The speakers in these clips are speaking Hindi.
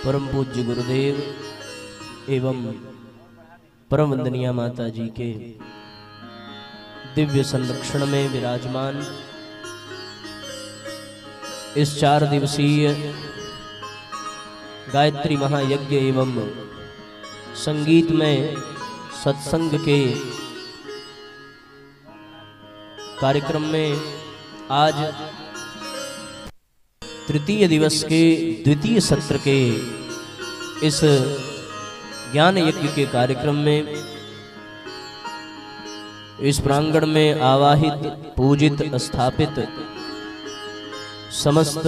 परम पूज्य गुरुदेव एवं परम वंदनीय माता जी के दिव्य संरक्षण में विराजमान इस 4 दिवसीय गायत्री महायज्ञ एवं संगीत में सत्संग के कार्यक्रम में आज तृतीय दिवस के द्वितीय सत्र के इस ज्ञान यज्ञ के कार्यक्रम में इस प्रांगण में आवाहित पूजित स्थापित समस्त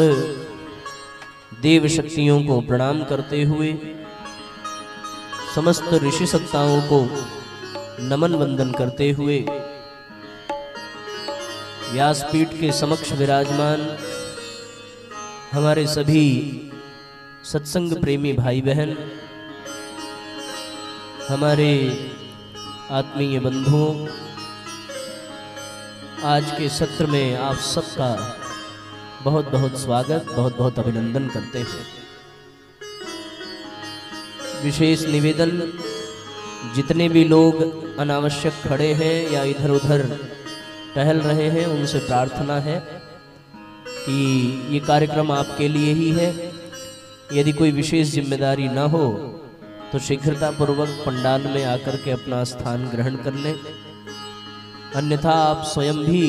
देव शक्तियों को प्रणाम करते हुए समस्त ऋषि सत्ताओं को नमन वंदन करते हुए व्यासपीठ के समक्ष विराजमान हमारे सभी सत्संग प्रेमी भाई बहन, हमारे आत्मीय बंधुओं, आज के सत्र में आप सबका बहुत बहुत स्वागत, बहुत बहुत अभिनंदन करते हैं। विशेष निवेदन, जितने भी लोग अनावश्यक खड़े हैं या इधर उधर टहल रहे हैं, उनसे प्रार्थना है कि ये कार्यक्रम आपके लिए ही है। यदि कोई विशेष जिम्मेदारी ना हो तो शीघ्रतापूर्वक पंडाल में आकर के अपना स्थान ग्रहण कर लें, अन्यथा आप स्वयं भी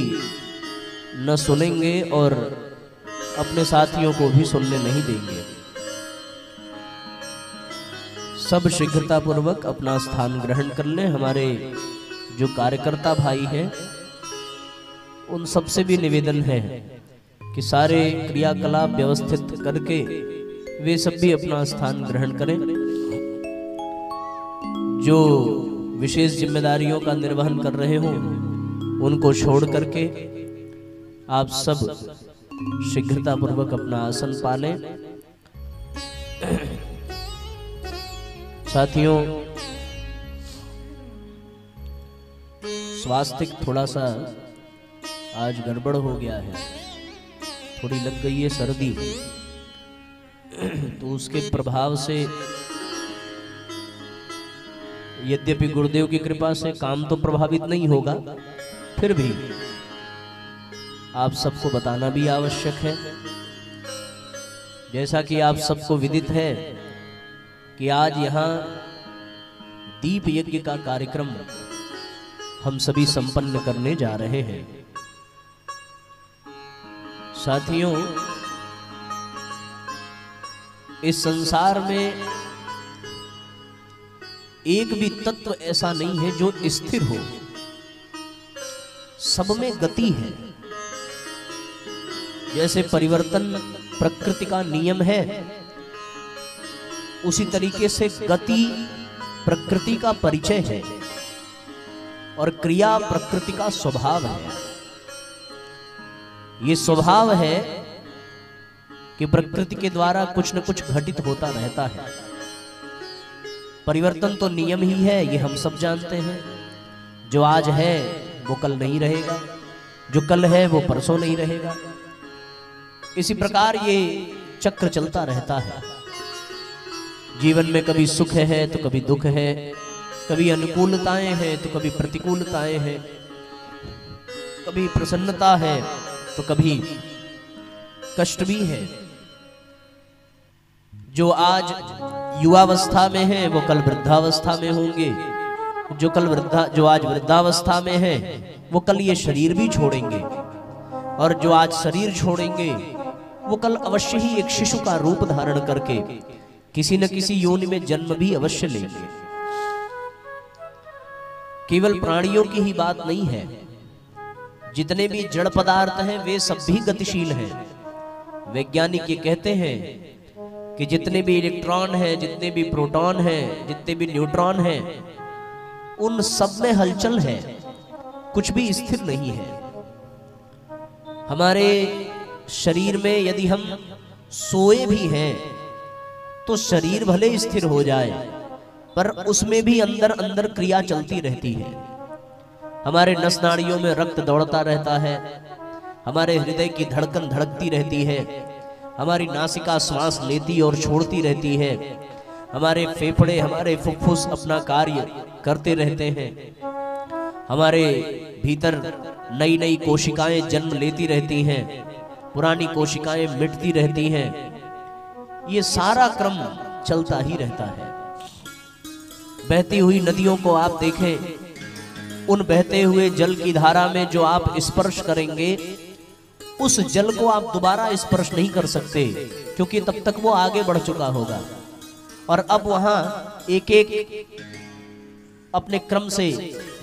न सुनेंगे और अपने साथियों को भी सुनने नहीं देंगे। सब शीघ्रतापूर्वक अपना स्थान ग्रहण कर लें। हमारे जो कार्यकर्ता भाई हैं उन सबसे भी निवेदन है कि सारे क्रियाकलाप व्यवस्थित करके वे सब भी अपना स्थान ग्रहण करें। जो विशेष जिम्मेदारियों का निर्वहन कर रहे हों उनको छोड़ करके आप सब शीघ्रतापूर्वक अपना आसन पालें। साथियों, स्वास्थ्य थोड़ा सा आज गड़बड़ हो गया है, थोड़ी लग गई है सर्दी, तो उसके प्रभाव से यद्यपि गुरुदेव की कृपा से काम तो प्रभावित नहीं होगा, फिर भी आप सबको बताना भी आवश्यक है। जैसा कि आप सबको विदित है कि आज यहाँ दीप यज्ञ का कार्यक्रम हम सभी संपन्न करने जा रहे हैं। साथियों, इस संसार में एक भी तत्व ऐसा नहीं है जो स्थिर हो, सब में गति है। जैसे परिवर्तन प्रकृति का नियम है, उसी तरीके से गति प्रकृति का परिचय है और क्रिया प्रकृति का स्वभाव है। ये स्वभाव है कि प्रकृति के द्वारा कुछ न कुछ घटित होता रहता है। परिवर्तन तो नियम ही है, ये हम सब जानते हैं। जो आज है वो कल नहीं रहेगा, जो कल है वो परसों नहीं रहेगा। इसी प्रकार ये चक्र चलता रहता है। जीवन में कभी सुख है तो कभी दुख है, कभी अनुकूलताएं हैं तो कभी प्रतिकूलताएं हैं, कभी प्रसन्नता है तो कभी कष्ट भी है। जो आज युवावस्था में है वो कल वृद्धावस्था में होंगे, जो आज वृद्धावस्था में है वो कल ये शरीर भी छोड़ेंगे, और जो आज शरीर छोड़ेंगे वो कल अवश्य ही एक शिशु का रूप धारण करके किसी न किसी योनि में जन्म भी अवश्य लेंगे। केवल प्राणियों की ही बात नहीं है, जितने भी जड़ पदार्थ हैं वे सब भी गतिशील हैं। वैज्ञानिक ये कहते हैं कि जितने भी इलेक्ट्रॉन हैं, जितने भी प्रोटॉन हैं, जितने भी न्यूट्रॉन हैं, उन सब में हलचल है, कुछ भी स्थिर नहीं है। हमारे शरीर में यदि हम सोए भी हैं तो शरीर भले स्थिर हो जाए, पर उसमें भी अंदर अंदर क्रिया चलती रहती है। हमारे नस नाड़ियों में रक्त दौड़ता रहता है, हमारे हृदय की धड़कन धड़कती रहती है, हमारी नासिका श्वास लेती और छोड़ती रहती है, हमारे फेफड़े हमारे फुफ्फुस अपना कार्य करते रहते हैं, हमारे भीतर नई नई कोशिकाएं जन्म लेती रहती हैं, पुरानी कोशिकाएं मिटती रहती हैं। ये सारा क्रम चलता ही रहता है। बहती हुई नदियों को आप देखें, उन बहते हुए जल की धारा में जो आप स्पर्श करेंगे उस जल को आप दोबारा स्पर्श नहीं कर सकते, क्योंकि तब तक वो आगे बढ़ चुका होगा। और अब वहां एक एक अपने क्रम से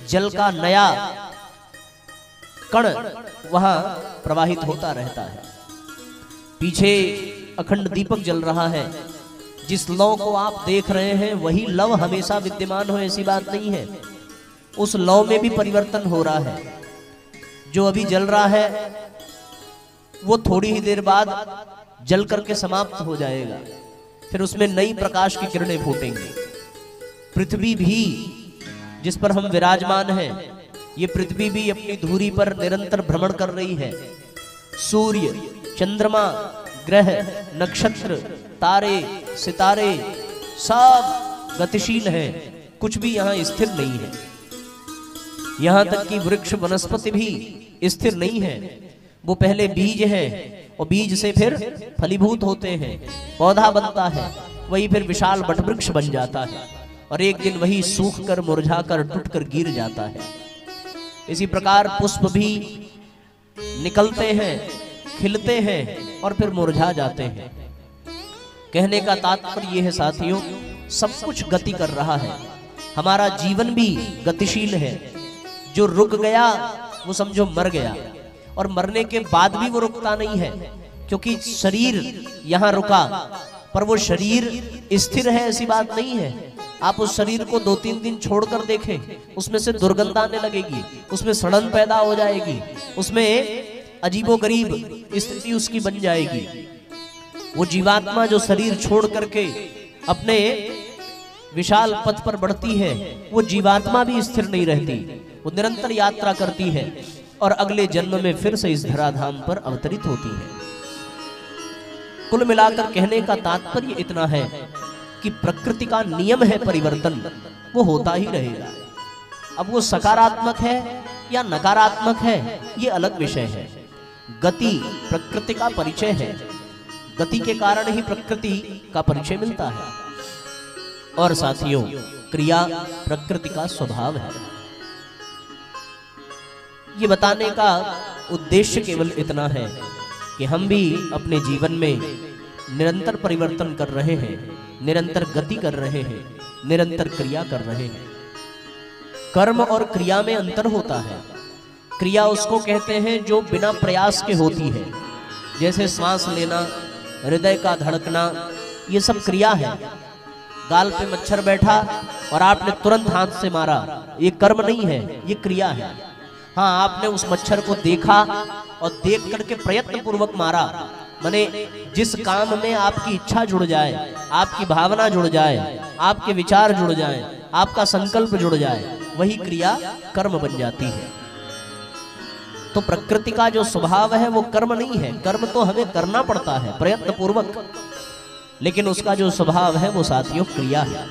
जल का नया कण वहां प्रवाहित होता रहता है। पीछे अखंड दीपक जल रहा है। जिस लौ को आप देख रहे हैं वही लव हमेशा विद्यमान हो ऐसी बात नहीं है। उस लौ में भी परिवर्तन हो रहा है। जो अभी जल रहा है वो थोड़ी ही देर बाद जल करके समाप्त हो जाएगा, फिर उसमें नई प्रकाश की किरणें फूटेंगी। पृथ्वी भी जिस पर हम विराजमान हैं, ये पृथ्वी भी अपनी धुरी पर निरंतर भ्रमण कर रही है। सूर्य, चंद्रमा, ग्रह, नक्षत्र, तारे, सितारे सब गतिशील हैं, कुछ भी यहाँ स्थिर नहीं है। यहाँ तक कि वृक्ष वनस्पति भी स्थिर नहीं है। वो पहले बीज है और बीज से फिर फलीभूत होते हैं, पौधा बनता है, वही फिर विशाल वटवृक्ष बन जाता है और एक दिन वही सूख कर मुरझा कर टूट कर गिर जाता है। इसी प्रकार पुष्प भी निकलते हैं, खिलते हैं और फिर मुरझा जाते हैं। कहने का तात्पर्य यह है साथियों, सब कुछ गति कर रहा है। हमारा जीवन भी गतिशील है। जो रुक गया वो समझो मर गया, और मरने के बाद भी वो रुकता नहीं है, क्योंकि शरीर यहाँ रुका पर वो शरीर स्थिर है ऐसी बात नहीं है। आप उस शरीर को 2-3 दिन छोड़कर देखें, उसमें से दुर्गंध आने लगेगी, उसमें सड़न पैदा हो जाएगी, उसमें अजीबोगरीब स्थिति उसकी बन जाएगी। वो जीवात्मा जो शरीर छोड़ करके अपने विशाल पथ पर बढ़ती है, वो जीवात्मा भी स्थिर नहीं रहती, वो निरंतर यात्रा करती है और अगले जन्म में फिर से इस धराधाम पर अवतरित होती है। कुल मिलाकर कहने का तात्पर्य इतना है कि प्रकृति का नियम है परिवर्तन, वो होता ही रहेगा। अब वो सकारात्मक है या नकारात्मक है ये अलग विषय है। गति प्रकृति का परिचय है, गति के कारण ही प्रकृति का परिचय मिलता है। और साथियों, क्रिया प्रकृति का स्वभाव है। ये बताने का उद्देश्य केवल इतना है कि हम भी अपने जीवन में निरंतर परिवर्तन कर रहे हैं, निरंतर गति कर रहे हैं, निरंतर क्रिया कर रहे हैं। कर्म और क्रिया में अंतर होता है। क्रिया उसको कहते हैं जो बिना प्रयास के होती है, जैसे सांस लेना, हृदय का धड़कना, ये सब क्रिया है। गाल पे मच्छर बैठा और आपने तुरंत हाथ से मारा, ये कर्म नहीं है, ये क्रिया है। हाँ, आपने उस मच्छर को देखा और देख करके प्रयत्न पूर्वक मारा, माने जिस काम में आपकी इच्छा जुड़ जाए, आपकी भावना जुड़ जाए, आपके विचार जुड़ जाए, आपका संकल्प जुड़ जाए, वही क्रिया कर्म बन जाती है। तो प्रकृति का जो स्वभाव है वो कर्म नहीं है। कर्म तो हमें करना पड़ता है प्रयत्न पूर्वक, लेकिन उसका जो स्वभाव है वो साथियों क्रिया है।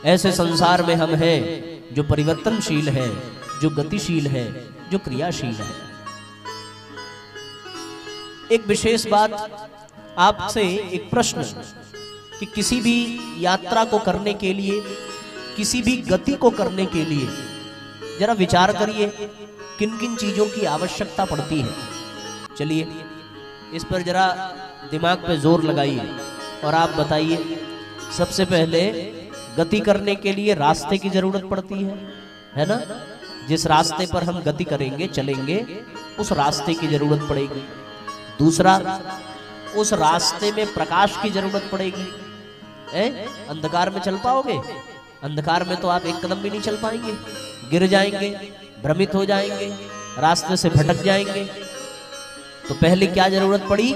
ऐसे संसार में हम हैं जो परिवर्तनशील है, जो गतिशील है, जो क्रियाशील है। एक विशेष बात आपसे, एक प्रश्न कि किसी भी यात्रा को करने के लिए, किसी भी गति को करने के लिए जरा विचार करिए किन किन चीजों की आवश्यकता पड़ती है। चलिए इस पर जरा दिमाग पे जोर लगाइए और आप बताइए। सबसे पहले गति करने के लिए रास्ते की जरूरत पड़ती है ना? जिस रास्ते पर हम गति करेंगे, चलेंगे, उस रास्ते की जरूरत पड़ेगी। दूसरा, उस रास्ते में प्रकाश की जरूरत पड़ेगी। अंधकार में चल पाओगे? अंधकार में तो आप एक कदम भी नहीं चल पाएंगे, गिर जाएंगे, भ्रमित हो जाएंगे, रास्ते से भटक जाएंगे। तो पहले क्या जरूरत पड़ी?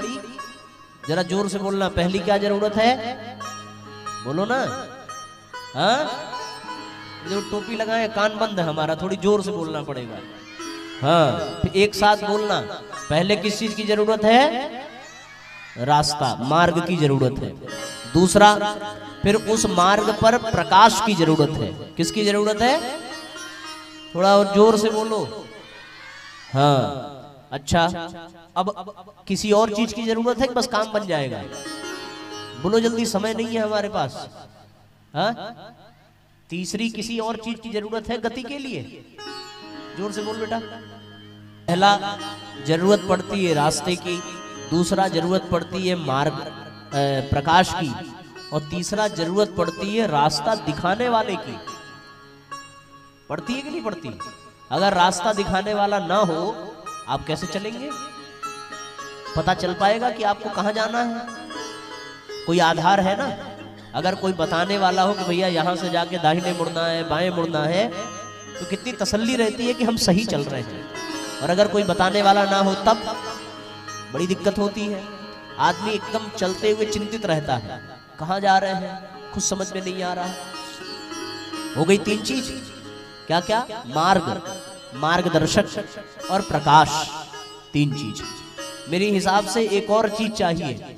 जरा जोर से बोलना, पहली क्या जरूरत है? बोलो ना। हाँ, जो टोपी लगाए कान बंद है हमारा, थोड़ी जोर से बोलना पड़ेगा। हाँ, फिर एक साथ बोलना। पहले किस चीज की जरूरत है? रास्ता, मार्ग की जरूरत है। दूसरा, फिर उस मार्ग पर प्रकाश की जरूरत है। किसकी जरूरत है? थोड़ा और जोर से बोलो। हाँ, अच्छा, अब किसी और चीज की जरूरत है कि बस काम बन जाएगा? बोलो जल्दी, समय नहीं है हमारे पास। हाँ, तीसरी किसी और चीज की जरूरत है गति के लिए? जोर से बोल बेटा। पहला जरूरत पड़ती है रास्ते की, दूसरा जरूरत पड़ती है मार्ग प्रकाश की, और तीसरा जरूरत पड़ती है रास्ता दिखाने वाले की। पड़ती है कि नहीं पड़ती? अगर रास्ता दिखाने वाला ना हो, आप कैसे चलेंगे? पता चल पाएगा कि आपको कहाँ जाना है? कोई आधार है ना। अगर कोई बताने वाला हो कि भैया यहाँ से जाके दाहिने मुड़ना है, बाएं मुड़ना है, तो कितनी तसल्ली रहती है कि हम सही चल रहे हैं। और अगर कोई बताने वाला ना हो तब बड़ी दिक्कत होती है। आदमी एकदम चलते हुए चिंतित रहता है, कहाँ जा रहे हैं, कुछ समझ में नहीं आ रहा। हो गई तीन चीज। क्या क्या? मार्ग, मार्गदर्शक और प्रकाश, तीन चीज। मेरे हिसाब से एक और चीज चाहिए।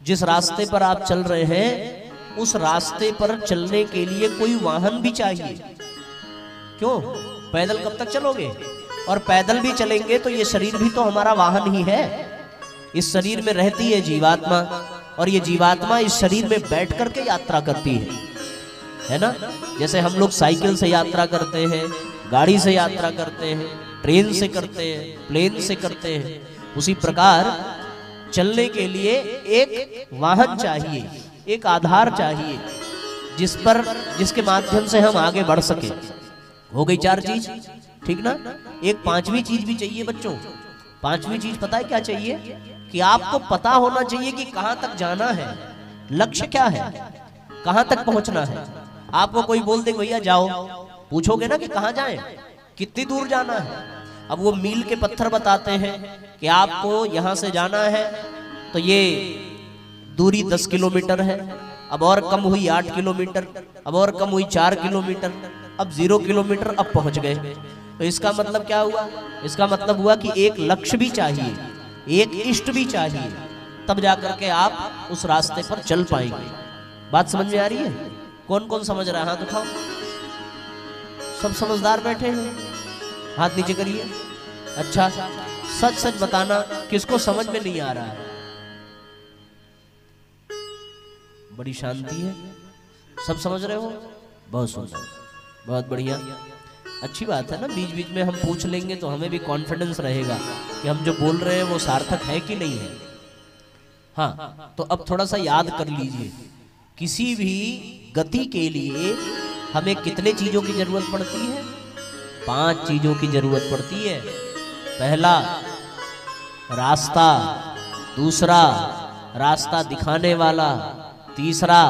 जिस रास्ते पर आप चल रहे हैं, उस रास्ते पर चलने के लिए कोई वाहन भी चाहिए। क्यों? पैदल कब तक चलोगे? और पैदल भी चलेंगे तो ये शरीर भी तो हमारा वाहन ही है। इस शरीर में रहती है जीवात्मा, और ये जीवात्मा इस शरीर में बैठ करके यात्रा करती है ना। जैसे हम लोग साइकिल से यात्रा करते हैं, गाड़ी से यात्रा करते हैं, ट्रेन से करते हैं, प्लेन से करते हैं, उसी प्रकार चलने के लिए एक वाहन चाहिए, एक आधार चाहिए, जिसके माध्यम से हम आगे बढ़ सके। हो गई चार चीज, ठीक ना। एक पांचवी चीज भी चाहिए बच्चों। पांचवी चीज पता है क्या चाहिए? कि आपको पता होना चाहिए कि कहां तक जाना है, लक्ष्य क्या है, कहां तक पहुंचना है। आपको कोई बोल दे भैया जाओ, पूछोगे ना कि कहां जाएं, कितनी दूर जाना है। अब वो मील के पत्थर बताते हैं कि आपको यहां से जाना है तो ये दूरी 10 किलोमीटर है, अब और कम हुई 8 किलोमीटर, अब और कम हुई 4 किलोमीटर, अब 0 किलोमीटर, अब पहुंच गए। तो इसका मतलब क्या हुआ? इसका मतलब हुआ कि एक लक्ष्य भी चाहिए, एक इष्ट भी चाहिए, तब जाकर के आप उस रास्ते पर चल पाएंगे। बात समझ में आ रही है? कौन कौन समझ रहा है? हाथ उठाओ। सब समझदार बैठे हैं, हाथ नीचे करिए। अच्छा, सच सच बताना, किसको समझ में नहीं आ रहा है? बड़ी शांति है, सब समझ रहे हो? बहुत सुंदर, बहुत बढ़िया, अच्छी बात है ना। बीच बीच में हम पूछ लेंगे तो हमें भी कॉन्फिडेंस रहेगा कि हम जो बोल रहे हैं वो सार्थक है कि नहीं है। हाँ, तो अब थोड़ा सा याद कर लीजिए, किसी भी गति के लिए हमें कितने चीजों की जरूरत पड़ती है? 5 चीजों की जरूरत पड़ती है। पहला रास्ता, दूसरा रास्ता दिखाने वाला, तीसरा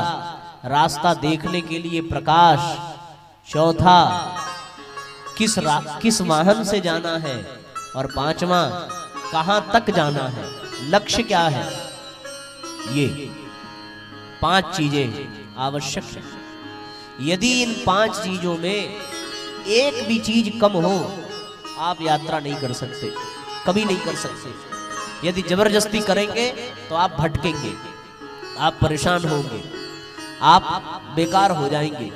रास्ता देखने के लिए प्रकाश, चौथा किस वाहन से जाना है, और पांचवा कहां तक जाना है, लक्ष्य क्या है। ये 5 चीजें आवश्यक है। यदि इन 5 चीजों में एक भी चीज कम हो, आप यात्रा नहीं कर सकते, कभी नहीं कर सकते। यदि जबरदस्ती करेंगे तो आप भटकेंगे, आप परेशान होंगे, आप बेकार हो जाएंगे।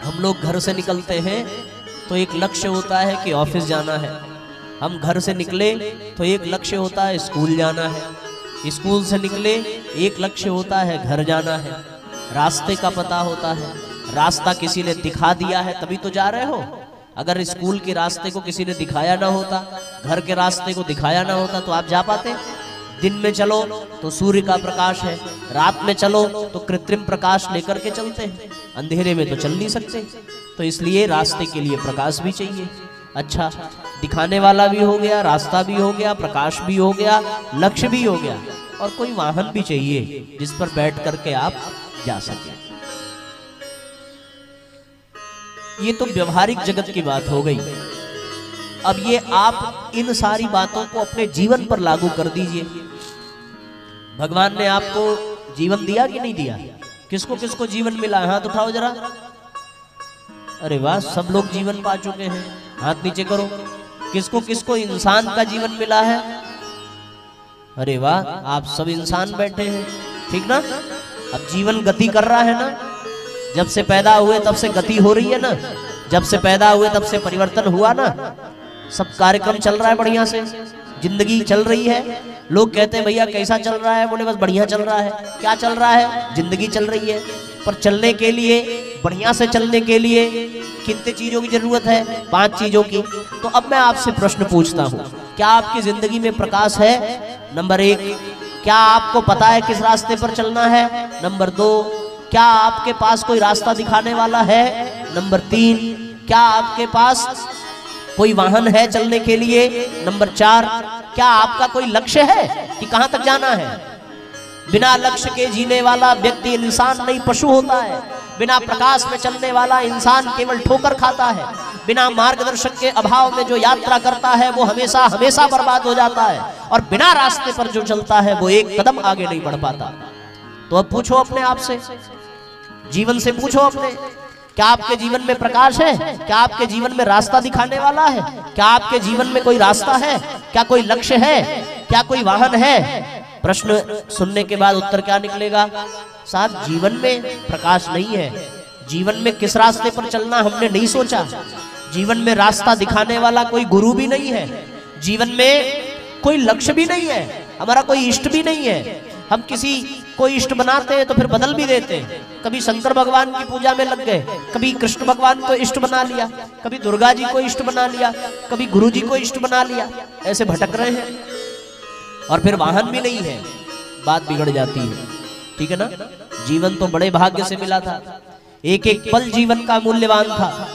हम लोग घर से निकलते हैं तो एक लक्ष्य होता है कि ऑफिस जाना है। हम घर से निकले तो एक लक्ष्य होता है स्कूल जाना है। स्कूल से निकले एक लक्ष्य होता है घर जाना है। रास्ते का पता होता है, रास्ता किसी ने दिखा दिया है तभी तो जा रहे हो। अगर स्कूल के रास्ते को किसी ने दिखाया ना होता, घर के रास्ते को दिखाया ना होता, तो आप जा पाते? दिन में चलो तो सूर्य का प्रकाश है, रात में चलो तो कृत्रिम प्रकाश लेकर के चलते हैं, अंधेरे में तो चल नहीं सकते। तो इसलिए रास्ते के लिए प्रकाश भी चाहिए। अच्छा, दिखाने वाला भी हो गया, रास्ता भी हो गया, प्रकाश भी हो गया, लक्ष्य भी हो गया, और कोई वाहन भी चाहिए जिस पर बैठ करके आप जा सके। ये तो व्यवहारिक जगत की बात हो गई। अब ये आप इन सारी बातों को अपने जीवन पर लागू कर दीजिए। भगवान ने आपको जीवन दिया कि नहीं दिया? किसको किसको जीवन मिला? हाथ उठाओ जरा। अरे वाह, सब लोग जीवन पा चुके हैं, हाथ नीचे करो। किसको किसको इंसान का जीवन मिला है? अरे वाह, आप सब इंसान बैठे हैं, ठीक ना। अब जीवन गति कर रहा है ना, जब से पैदा हुए तब से गति हो रही है ना, जब से पैदा हुए तब से परिवर्तन हुआ ना, सब कार्यक्रम चल रहा है बढ़िया से, जिंदगी चल रही है। लोग कहते हैं भैया कैसा चल रहा है, बोले बस बढ़िया चल रहा है। क्या चल रहा है? जिंदगी चल रही है। पर चलने के लिए, बढ़िया से चलने के लिए कितने चीजों की जरूरत है? 5 चीजों की। तो अब मैं आपसे प्रश्न पूछता हूँ, क्या आपकी जिंदगी में प्रकाश है? नंबर 1, क्या आपको पता है किस रास्ते पर चलना है? नंबर 2, क्या आपके पास कोई रास्ता दिखाने वाला है? नंबर 3, क्या आपके पास कोई वाहन है चलने के लिए? नंबर 4, क्या आपका कोई लक्ष्य है कि कहां तक जाना है? बिना लक्ष्य के जीने वाला व्यक्ति इंसान नहीं, पशु होता है। बिना प्रकाश में चलने वाला इंसान केवल ठोकर खाता है। बिना मार्गदर्शक के अभाव में जो यात्रा करता है वो हमेशा हमेशा बर्बाद हो जाता है। और बिना रास्ते पर जो चलता है वो एक कदम आगे नहीं बढ़ पाता। तो अब पूछो अपने आप से, जीवन से पूछो अपने, क्या आपके जीवन में प्रकाश है? क्या आपके जीवन में रास्ता दिखाने वाला है? क्या आपके जीवन में कोई रास्ता है? क्या कोई लक्ष्य है? क्या कोई वाहन है? प्रश्न सुनने के बाद उत्तर क्या निकलेगा? साहब, जीवन में प्रकाश नहीं है। जीवन में किस रास्ते पर चलना हमने नहीं सोचा। जीवन में रास्ता दिखाने वाला कोई गुरु भी नहीं है। जीवन में कोई लक्ष्य भी नहीं है। हमारा कोई इष्ट भी नहीं है। हम किसी कोई इष्ट बनाते हैं तो फिर बदल भी देते हैं। कभी शंकर भगवान की पूजा में लग गए, कभी कृष्ण भगवान को इष्ट बना लिया, कभी दुर्गा जी को इष्ट बना लिया, कभी गुरु जी को इष्ट बना लिया। ऐसे भटक रहे हैं और फिर वाहन भी नहीं है, बात बिगड़ जाती है, ठीक है ना। जीवन तो बड़े भाग्य से मिला था। एक एक पल जीवन का मूल्यवान था।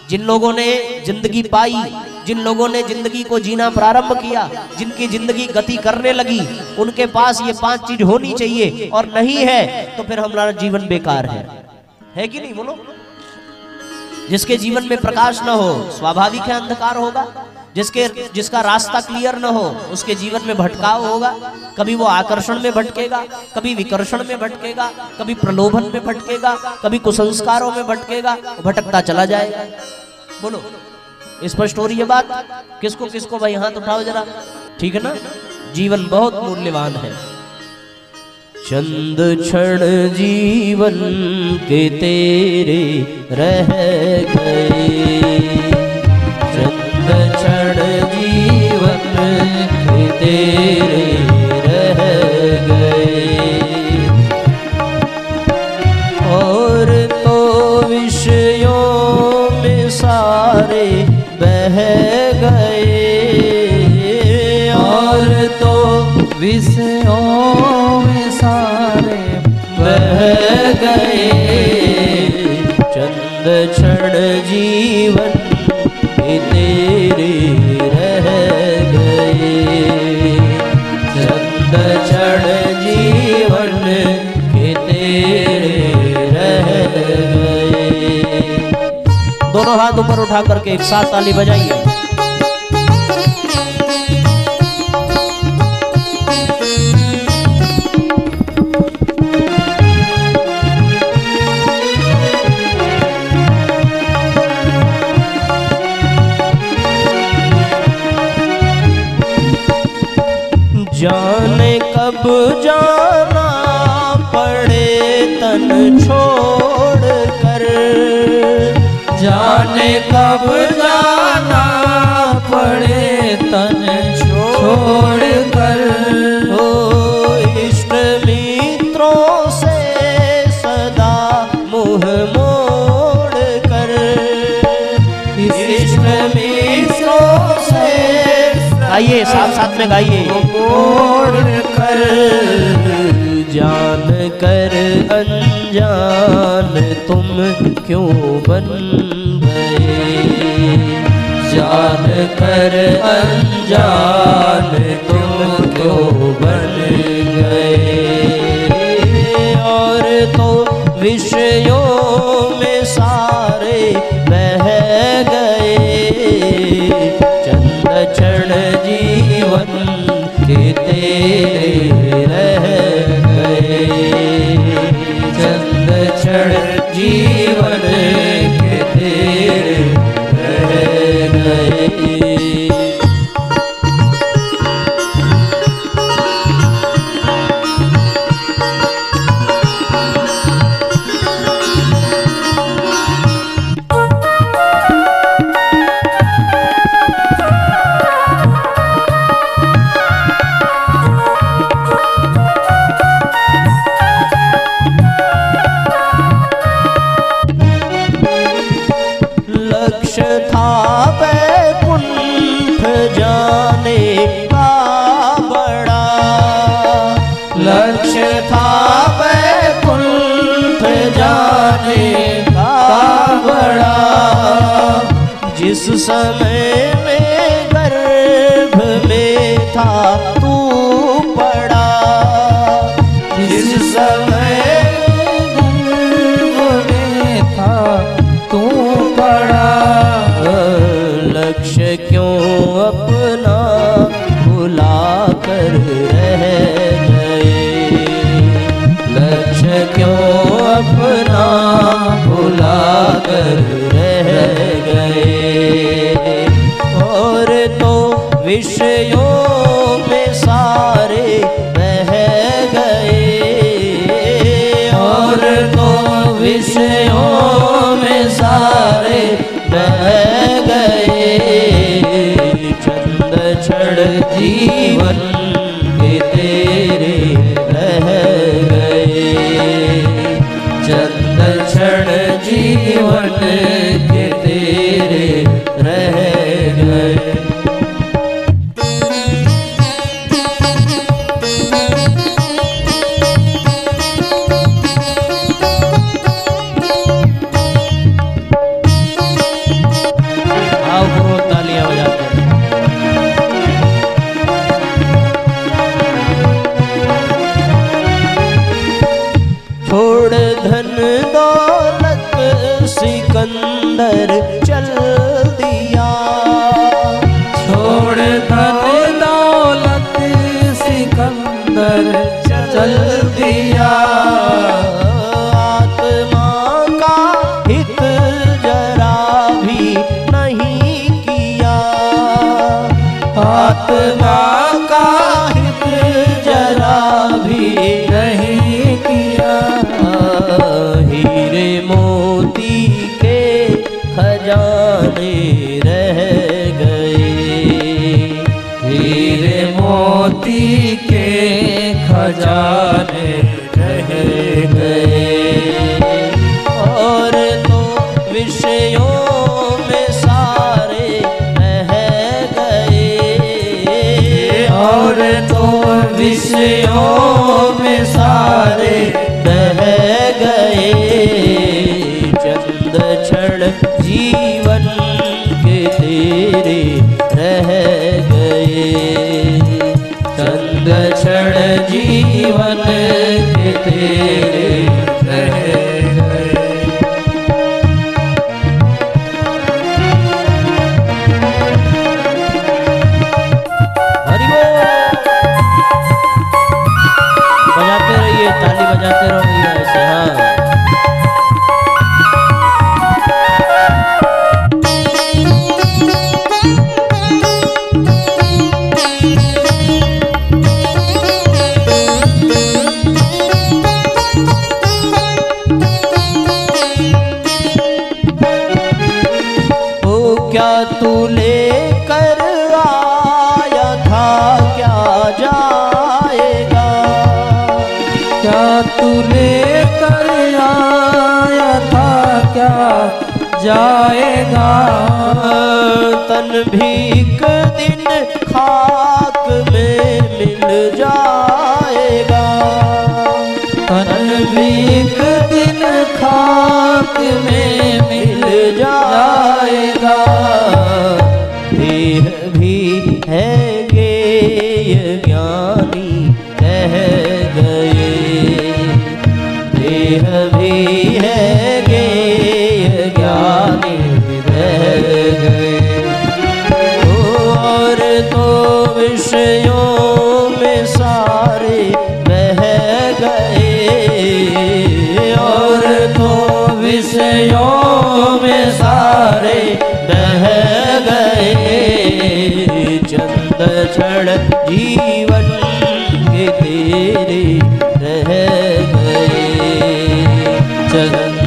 जिन लोगों ने जिंदगी पाई, जिन लोगों ने जिंदगी को जीना प्रारंभ किया, जिनकी जिंदगी गति करने लगी, उनके पास ये 5 चीज होनी चाहिए। और नहीं है तो फिर हमारा जीवन बेकार है कि नहीं? बोलो। जिसके जीवन में प्रकाश न हो, स्वाभाविक है अंधकार होगा। जिसका रास्ता क्लियर न हो, उसके जीवन में भटकाव होगा। कभी वो आकर्षण में भटकेगा, कभी विकर्षण में भटकेगा, कभी प्रलोभन में भटकेगा, कभी कुसंस्कारों में भटकेगा, भटकता चला जाएगा। बोलो, स्पष्ट हो रही है बात? किसको किसको भाई हाथ उठाओ जरा, ठीक है ना। जीवन बहुत मूल्यवान है। चंद क्षण जीवन के तेरे रह गए, चंद क्षण जीवन के तेरे रह गए, और तो विषयों में सारे बह गए, और तो विषयों में सारे बह गए, चंद क्षण जीवन के तेरे रह गए, चंद क्षण जीवन के तेरे रह गए। दोनों हाथ ऊपर उठा करके एक साथ ताली बजाइए। जाने कब जाना पड़े तन छोड़ कर, जाने कब जाना पड़े तन छोड़ कर, ओ इष्ट मित्रों से सदा मुँह मोड़ कर, इष्ट मित्रों से, गाइए साथ साथ में गाइए, मोड़ कर, जान कर अनजान तुम क्यों बन गए, जान कर अनजान तुम क्यों बन गए, और तो विषयों में सारे बह गए, चंद क्षण जीवन के तेरे रह गए, चंद क्षण जीवन के तेरे रह गए। था बैकुंठ जाने का बड़ा, जिस समय में गर्भ में था तू पड़ा, जिस समय गर्भ में था तू पड़ा। लक्ष्य क्यों अपना भुला कर रह गए, लक्ष्य क्यों अपना भुला कर रह गए। और तो विषयों में सारे बह गए, और तो विषयों में सारे बह गए। चंद छड़ जीवन के तेरे रह गए, चंद छड़ जीवन के तेरे रह गए। छोड़ धन दौलत सिकंदर चल दिया, छोड़ धन दौलत सिकंदर चल दिया। आत्मा का हित जरा भी नहीं किया, आत्मा का हित जरा भी नहीं किया। हीरे मोती के खजाने रह गए, हीरे मोती के खजाने रह गए। और तो विषयों में सारे रह गए, और तो विषयों में सारे बह गए। चंद छड़ जीवन के तेरे रह गए, चंद छड़ जीवन के तेरे रह गए। हरि बोल। बजाते रहिए, ताली बजाते रहिए ऐसे। हाँ, ओ क्या तू लेकर आया था, क्या जाएगा, क्या तू लेकर आया था, क्या जाएगा। तन भी एक दिन खाक में मिल जाएगा, तन भी एक दिन खाक में मिल जाएगा। देह भी है गेय ज्ञानी रह गए, देह भी है गेय ज्ञानी रह गए। और तो विषयों में सारे बह गए, और तो विषयों में सारे बह गए। चंद छड़ जीवन के तेरे रह गए, चंद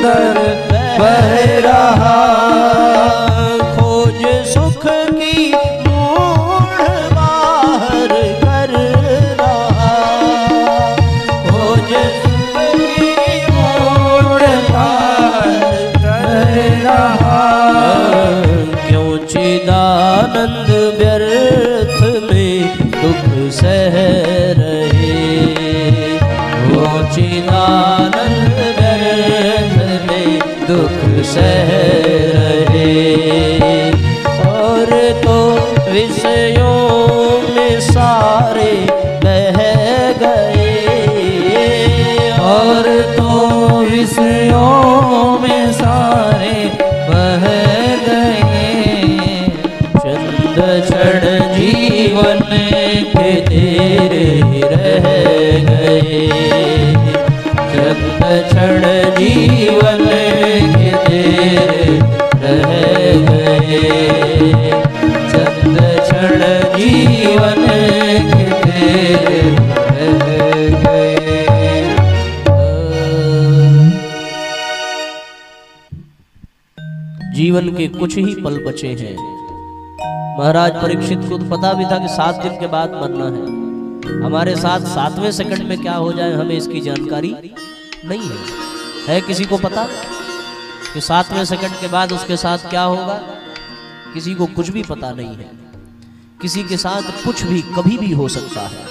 कर बह रहा, खोज सुख की मूढ़ बाहर कर रहा, खोज सुख की मूढ़ बाहर कर रहा। क्यों चिदानंद व्यर्थ में दुख सह रहे, क्यों चिदानंद व्यर्थ में दुख सह रहे। और तो विषयों में सारे बह गए, और तो विषयों में सारे बह गए। चंद क्षण जीवन के तेरे रह गए, चंद क्षण जीवन के तेरे रह गए, चंद क्षण जीवन के तेरे रह गए। जीवन के कुछ ही पल बचे हैं। महाराज परीक्षित को तो पता भी था कि 7 दिन के बाद मरना है। हमारे साथ 7वें सेकंड में क्या हो जाए हमें इसकी जानकारी नहीं है किसी को पता कि 7वें सेकंड के बाद उसके साथ क्या होगा? किसी को कुछ भी पता नहीं है। किसी के साथ कुछ भी कभी भी हो सकता है।